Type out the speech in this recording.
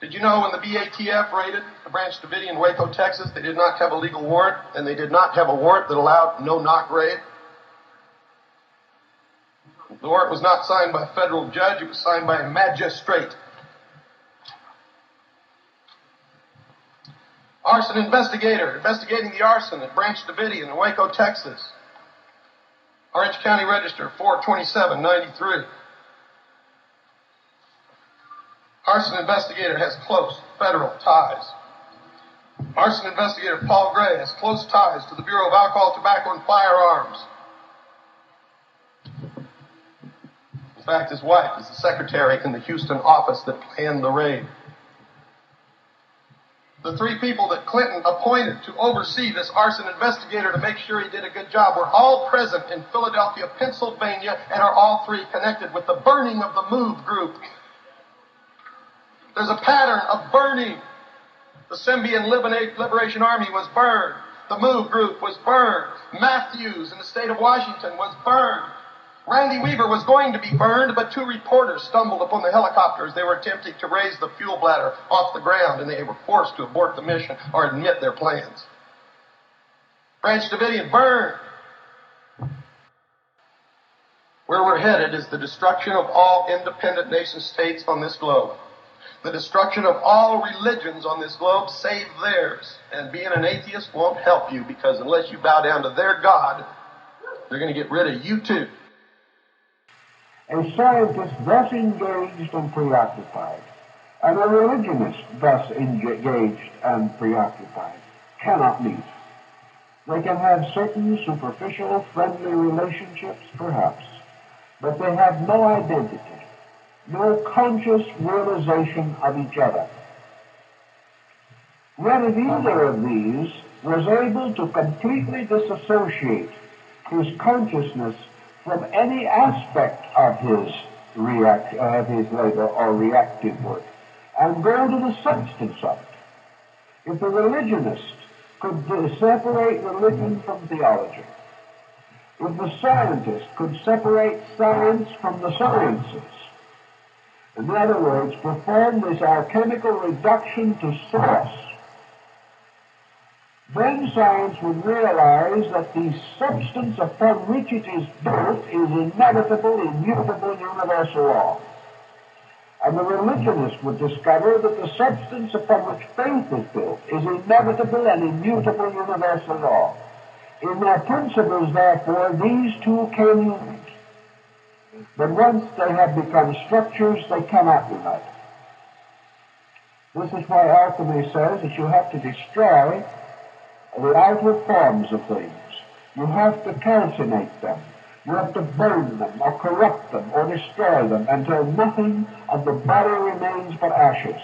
Did you know when the BATF raided the Branch Davidian in Waco, Texas, they did not have a legal warrant, and they did not have a warrant that allowed no-knock raid? The warrant was not signed by a federal judge, it was signed by a magistrate. Arson investigator, investigating the arson at Branch Davidian in Waco, Texas. Orange County Register, 42793. Arson investigator has close federal ties. Arson investigator Paul Gray has close ties to the Bureau of Alcohol, Tobacco, and Firearms. In fact, his wife is the secretary in the Houston office that planned the raid. The three people that Clinton appointed to oversee this arson investigator to make sure he did a good job were all present in Philadelphia, Pennsylvania, and are all three connected with the burning of the MOVE group. There's a pattern of burning. The Symbian Liberation Army was burned. The MOVE group was burned. Matthews in the state of Washington was burned. Randy Weaver was going to be burned, but two reporters stumbled upon the helicopters. They were attempting to raise the fuel bladder off the ground, and they were forced to abort the mission or admit their plans. Branch Davidian burned. Where we're headed is the destruction of all independent nation states on this globe. The destruction of all religions on this globe save theirs. And being an atheist won't help you, because unless you bow down to their God, they're going to get rid of you too. A scientist thus engaged and preoccupied, and a religionist thus engaged and preoccupied, cannot meet. They can have certain superficial, friendly relationships, perhaps, but they have no identity, no conscious realization of each other. Yet if either of these was able to completely disassociate his consciousness from any aspect of his labor or reactive work, and go to the substance of it. If the religionist could separate religion from theology, if the scientist could separate science from the sciences, in other words, perform this alchemical reduction to source, then science would realize that the substance upon which it is built is inevitable, immutable, universal law. And the religionist would discover that the substance upon which faith is built is inevitable and immutable, universal law. In their principles, therefore, these two can unite. But once they have become structures, they cannot unite. This is why alchemy says that you have to destroy the outer forms of things. You have to calcinate them. You have to burn them, or corrupt them, or destroy them, until nothing of the body remains but ashes.